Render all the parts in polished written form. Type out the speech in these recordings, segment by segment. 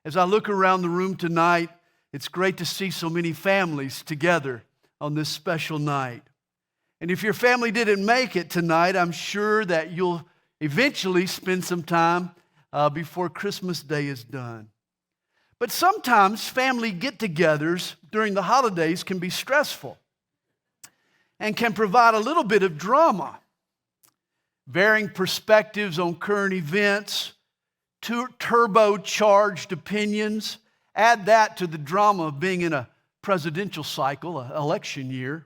As I look around the room tonight, it's great to see so many families together on this special night. And if your family didn't make it tonight, I'm sure that you'll eventually spend some time before Christmas Day is done. But sometimes family get-togethers during the holidays can be stressful and can provide a little bit of drama. Varying perspectives on current events, turbocharged opinions, add that to the drama of being in a presidential cycle, an election year,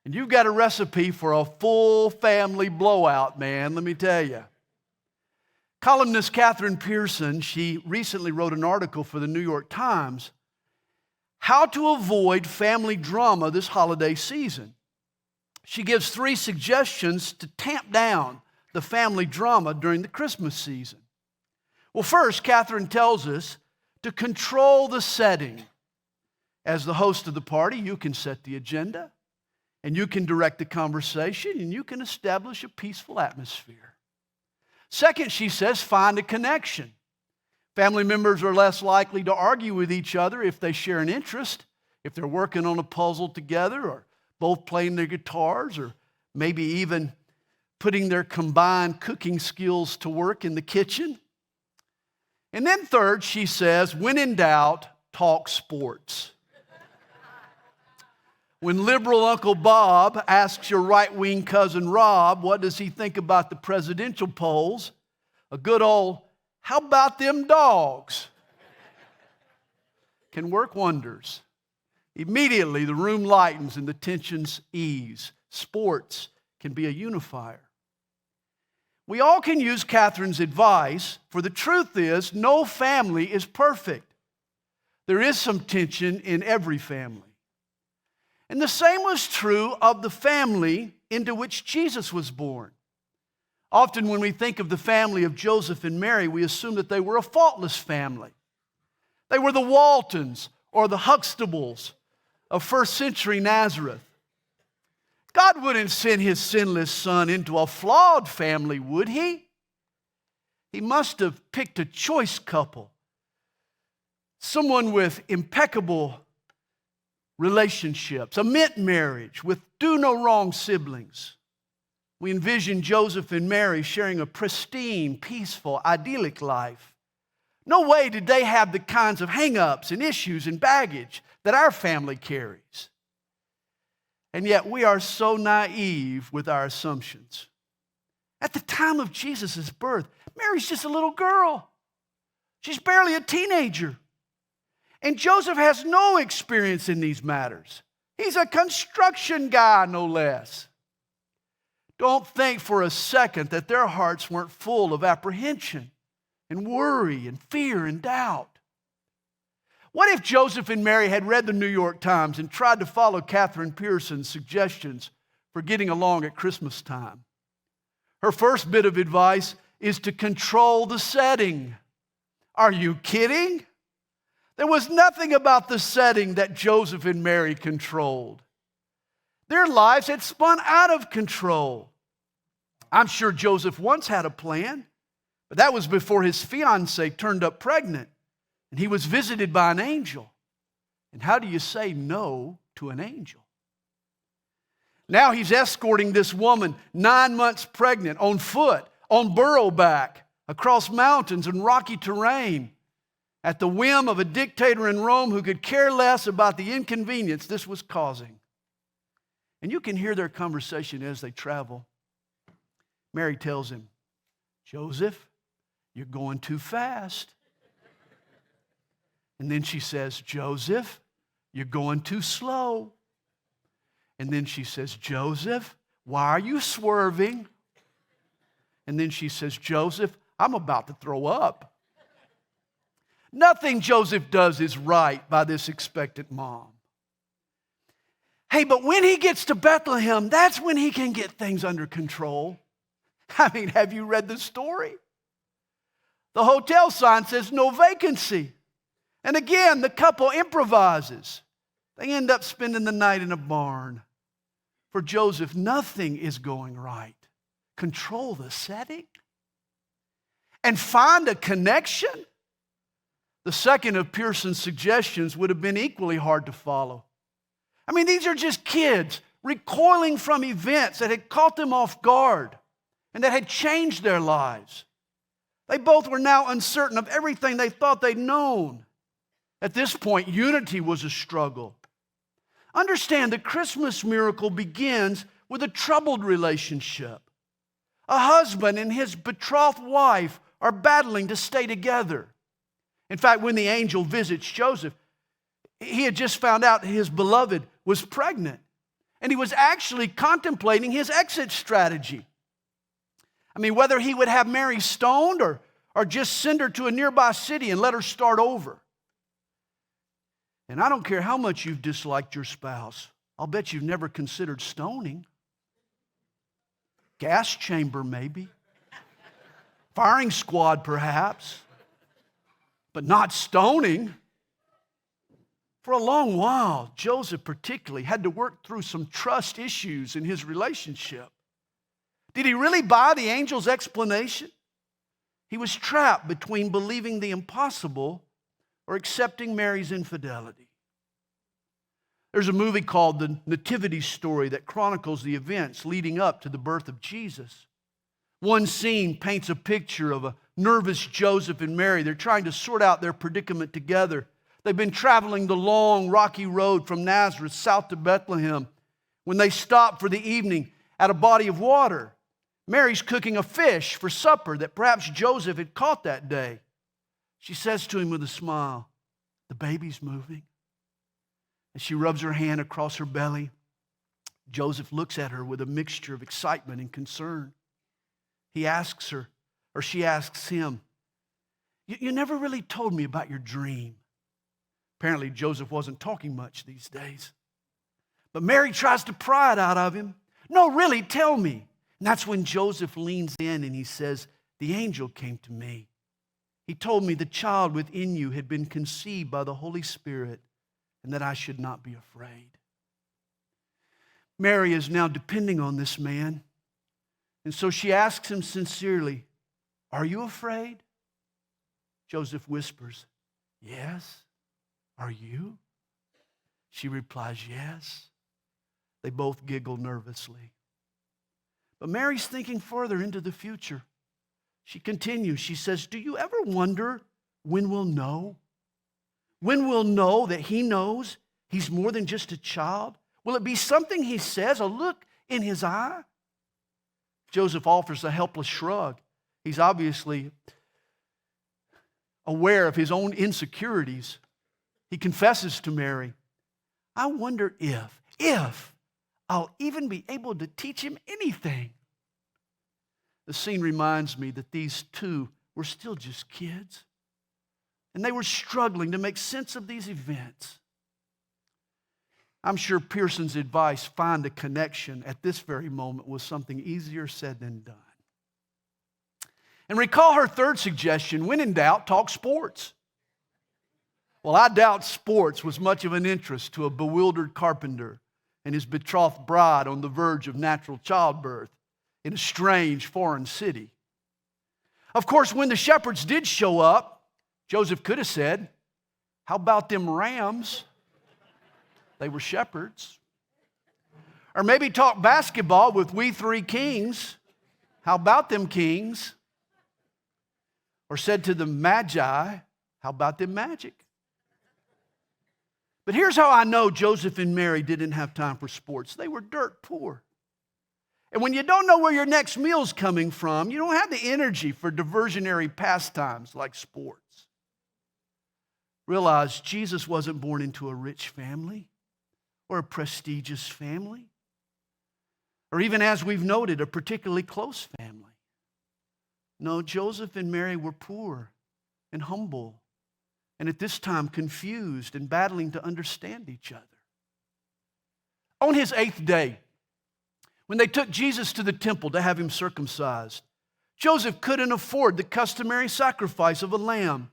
and you've got a recipe for a full family blowout, man, let me tell you. Columnist Catherine Pearson, she recently wrote an article for the New York Times, How to Avoid Family Drama This Holiday Season. She gives 3 suggestions to tamp down the family drama during the Christmas season. Well, first, Catherine tells us to control the setting. As the host of the party, you can set the agenda, and you can direct the conversation, and you can establish a peaceful atmosphere. Second, she says, find a connection. Family members are less likely to argue with each other if they share an interest, if they're working on a puzzle together, or both playing their guitars, or maybe even putting their combined cooking skills to work in the kitchen. And then third, she says, when in doubt, talk sports. When liberal Uncle Bob asks your right-wing cousin Rob, what does he think about the presidential polls? A good old, how about them dogs? Can work wonders. Immediately, the room lightens and the tensions ease. Sports can be a unifier. We all can use Catherine's advice, for the truth is, no family is perfect. There is some tension in every family. And the same was true of the family into which Jesus was born. Often when we think of the family of Joseph and Mary, we assume that they were a faultless family. They were the Waltons or the Huxtables of first century Nazareth. God wouldn't send his sinless son into a flawed family, would he? He must have picked a choice couple, someone with impeccable relationships, a mint marriage with do-no-wrong siblings. We envision Joseph and Mary sharing a pristine, peaceful, idyllic life. No way did they have the kinds of hang-ups and issues and baggage that our family carries. And yet we are so naive with our assumptions. At the time of Jesus' birth, Mary's just a little girl. She's barely a teenager. And Joseph has no experience in these matters. He's a construction guy, no less. Don't think for a second that their hearts weren't full of apprehension and worry and fear and doubt. What if Joseph and Mary had read the New York Times and tried to follow Catherine Pearson's suggestions for getting along at Christmas time? Her first bit of advice is to control the setting. Are you kidding? There was nothing about the setting that Joseph and Mary controlled. Their lives had spun out of control. I'm sure Joseph once had a plan, but that was before his fiancée turned up pregnant. And he was visited by an angel. And how do you say no to an angel? Now he's escorting this woman 9 months pregnant on foot, on burroback, across mountains and rocky terrain, at the whim of a dictator in Rome who could care less about the inconvenience this was causing. And you can hear their conversation as they travel. Mary tells him, Joseph, you're going too fast. And then she says, Joseph, you're going too slow. And then she says, Joseph, why are you swerving? And then she says, Joseph, I'm about to throw up. Nothing Joseph does is right by this expectant mom. Hey, but when he gets to Bethlehem, that's when he can get things under control. I mean, have you read the story? The hotel sign says no vacancy. And again, the couple improvises. They end up spending the night in a barn. For Joseph, nothing is going right. Control the setting and find a connection. The second of Pearson's suggestions would have been equally hard to follow. I mean, these are just kids recoiling from events that had caught them off guard and that had changed their lives. They both were now uncertain of everything they thought they'd known. At this point, unity was a struggle. Understand, the Christmas miracle begins with a troubled relationship. A husband and his betrothed wife are battling to stay together. In fact, when the angel visits Joseph, he had just found out his beloved was pregnant, and he was actually contemplating his exit strategy. I mean, whether he would have Mary stoned or just send her to a nearby city and let her start over. And I don't care how much you've disliked your spouse, I'll bet you've never considered stoning. Gas chamber, maybe. Firing squad, perhaps. But not stoning. For a long while, Joseph particularly had to work through some trust issues in his relationship. Did he really buy the angel's explanation? He was trapped between believing the impossible or accepting Mary's infidelity. There's a movie called The Nativity Story that chronicles the events leading up to the birth of Jesus. One scene paints a picture of a nervous Joseph and Mary. They're trying to sort out their predicament together. They've been traveling the long, rocky road from Nazareth south to Bethlehem when they stop for the evening at a body of water. Mary's cooking a fish for supper that perhaps Joseph had caught that day. She says to him with a smile, "The baby's moving." And she rubs her hand across her belly. Joseph looks at her with a mixture of excitement and concern. He asks her, or she asks him, You never really told me about your dream." Apparently, Joseph wasn't talking much these days. But Mary tries to pry it out of him. "No, really, tell me." And that's when Joseph leans in and he says, "The angel came to me. He told me the child within you had been conceived by the Holy Spirit and that I should not be afraid." Mary is now depending on this man. And so she asks him sincerely, "Are you afraid?" Joseph whispers, "Yes. Are you?" She replies, "Yes." They both giggle nervously. But Mary's thinking further into the future. She continues, she says, "Do you ever wonder when we'll know? When we'll know that he knows he's more than just a child? Will it be something he says, a look in his eye?" Joseph offers a helpless shrug. He's obviously aware of his own insecurities. He confesses to Mary, "I wonder if I'll even be able to teach him anything." The scene reminds me that these two were still just kids, and they were struggling to make sense of these events. I'm sure Pearson's advice, find a connection at this very moment, was something easier said than done. And recall her third suggestion, when in doubt, talk sports. Well, I doubt sports was much of an interest to a bewildered carpenter and his betrothed bride on the verge of natural childbirth in a strange foreign city. Of course, when the shepherds did show up, Joseph could have said, "How about them rams?" They were shepherds. Or maybe talk basketball with "We three kings." How about them kings? Or said to the magi, "How about them magic?" But here's how I know Joseph and Mary didn't have time for sports. They were dirt poor. And when you don't know where your next meal's coming from, you don't have the energy for diversionary pastimes like sports. Realize Jesus wasn't born into a rich family or a prestigious family, or even, as we've noted, a particularly close family. No, Joseph and Mary were poor and humble, and at this time confused and battling to understand each other. On his 8th day, when they took Jesus to the temple to have him circumcised, Joseph couldn't afford the customary sacrifice of a lamb,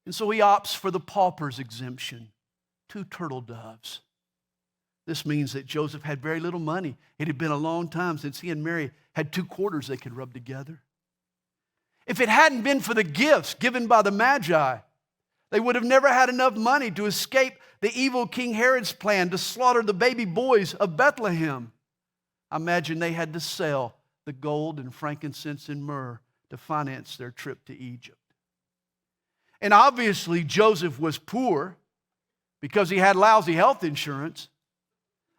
and so he opts for the pauper's exemption, 2 turtle doves. This means that Joseph had very little money. It had been a long time since he and Mary had 2 quarters they could rub together. If it hadn't been for the gifts given by the magi, They would have never had enough money to escape the evil King Herod's plan to slaughter the baby boys of Bethlehem. I imagine they had to sell the gold and frankincense and myrrh to finance their trip to Egypt. And obviously Joseph was poor because he had lousy health insurance.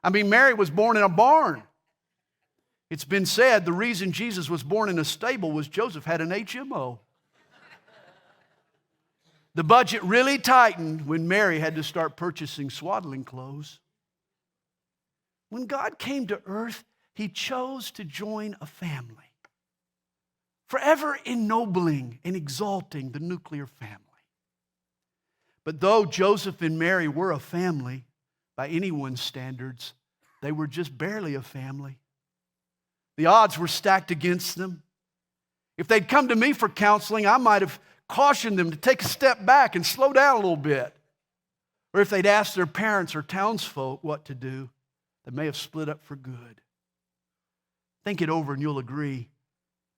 I mean, Mary was born in a barn. It's been said the reason Jesus was born in a stable was Joseph had an HMO. The budget really tightened when Mary had to start purchasing swaddling clothes. When God came to earth, He chose to join a family, forever ennobling and exalting the nuclear family. But though Joseph and Mary were a family, by anyone's standards, they were just barely a family. The odds were stacked against them. If they'd come to me for counseling, I might have cautioned them to take a step back and slow down a little bit. Or if they'd asked their parents or townsfolk what to do, they may have split up for good. Think it over and you'll agree.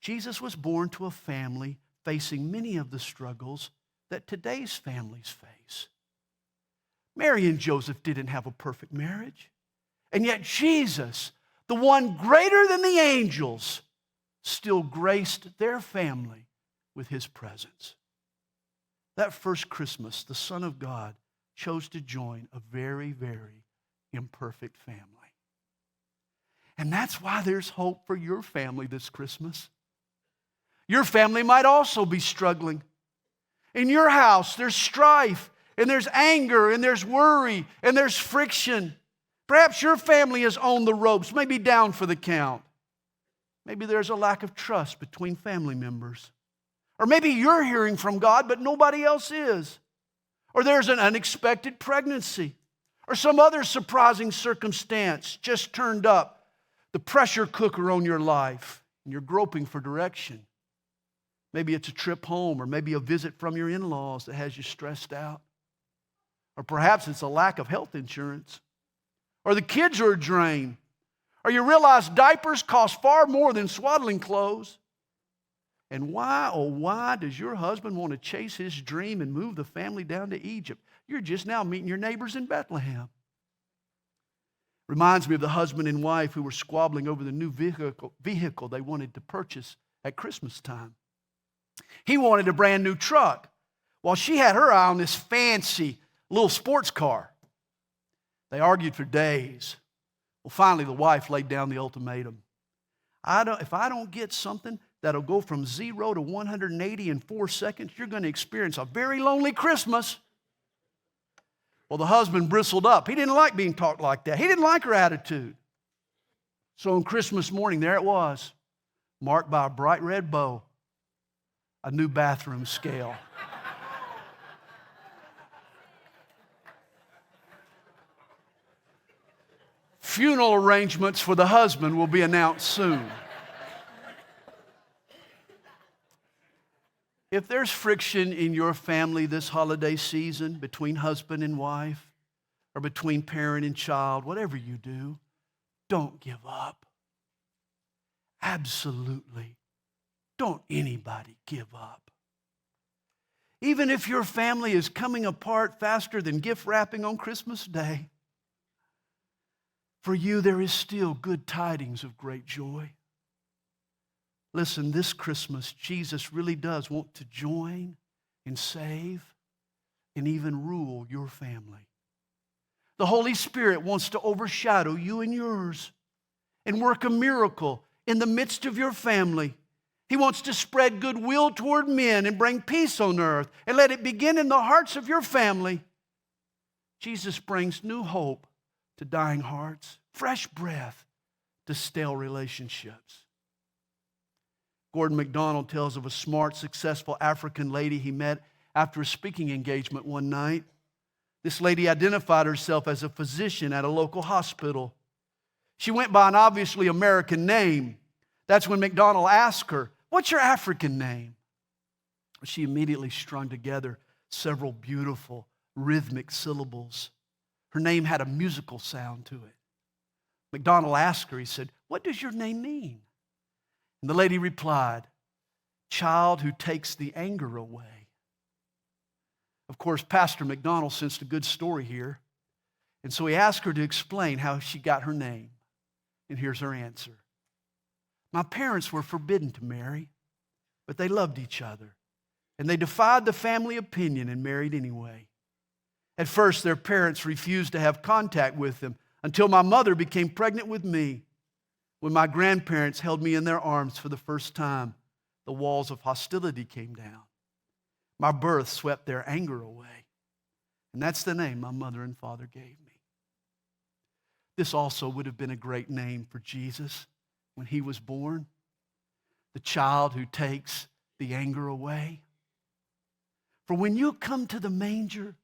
Jesus was born to a family facing many of the struggles that today's families face. Mary and Joseph didn't have a perfect marriage. And yet Jesus, the one greater than the angels, still graced their family with His presence. That first Christmas, the Son of God chose to join a very, very imperfect family. And that's why there's hope for your family this Christmas. Your family might also be struggling. In your house, there's strife, and there's anger, and there's worry, and there's friction. Perhaps your family is on the ropes, maybe down for the count. Maybe there's a lack of trust between family members. Or maybe you're hearing from God, but nobody else is. Or there's an unexpected pregnancy, or some other surprising circumstance just turned up, the pressure cooker on your life, and you're groping for direction. Maybe it's a trip home, or maybe a visit from your in-laws that has you stressed out. Or perhaps it's a lack of health insurance. Or the kids are a drain. Or you realize diapers cost far more than swaddling clothes. And why, oh why, does your husband want to chase his dream and move the family down to Egypt? You're just now meeting your neighbors in Bethlehem. Reminds me of the husband and wife who were squabbling over the new vehicle they wanted to purchase at Christmas time. He wanted a brand new truck, while she had her eye on this fancy little sports car. They argued for days. Well, finally, the wife laid down the ultimatum. If I don't get something that'll go from 0 to 180 in 4 seconds, you're going to experience a very lonely Christmas. Well, the husband bristled up. He didn't like being talked like that. He didn't like her attitude. So on Christmas morning, there it was, marked by a bright red bow, a new bathroom scale. Funeral arrangements for the husband will be announced soon. If there's friction in your family this holiday season between husband and wife, or between parent and child, whatever you do, don't give up. Absolutely. Don't anybody give up. Even if your family is coming apart faster than gift wrapping on Christmas Day, for you there is still good tidings of great joy. Listen, this Christmas, Jesus really does want to join and save and even rule your family. The Holy Spirit wants to overshadow you and yours and work a miracle in the midst of your family. He wants to spread goodwill toward men and bring peace on earth and let it begin in the hearts of your family. Jesus brings new hope to dying hearts, fresh breath to stale relationships. Gordon MacDonald tells of a smart, successful African lady he met after a speaking engagement one night. This lady identified herself as a physician at a local hospital. She went by an obviously American name. That's when MacDonald asked her, "What's your African name?" She immediately strung together several beautiful, rhythmic syllables. Her name had a musical sound to it. MacDonald asked her, he said, "What does your name mean?" And the lady replied, "Child who takes the anger away." Of course, Pastor McDonald sensed a good story here, and so he asked her to explain how she got her name. And here's her answer. My parents were forbidden to marry, but they loved each other, and they defied the family opinion and married anyway. At first, their parents refused to have contact with them until my mother became pregnant with me. When my grandparents held me in their arms for the first time, the walls of hostility came down. My birth swept their anger away. And that's the name my mother and father gave me. This also would have been a great name for Jesus when he was born. The child who takes the anger away. For when you come to the manger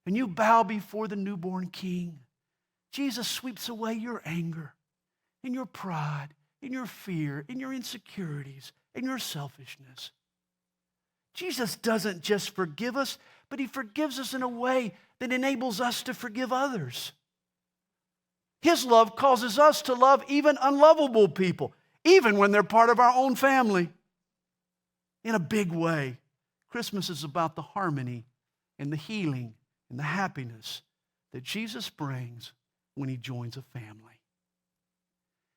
and you bow before the newborn King, Jesus sweeps away your anger and your pride and your fear and your insecurities and your selfishness. Jesus doesn't just forgive us, but he forgives us in a way that enables us to forgive others. His love causes us to love even unlovable people, even when they're part of our own family. In a big way, Christmas is about the harmony and the healing and the happiness that Jesus brings when he joins a family.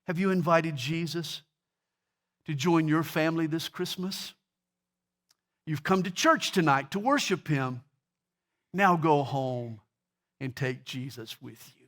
Have you invited Jesus to join your family this Christmas? You've come to church tonight to worship him. Now go home and take Jesus with you.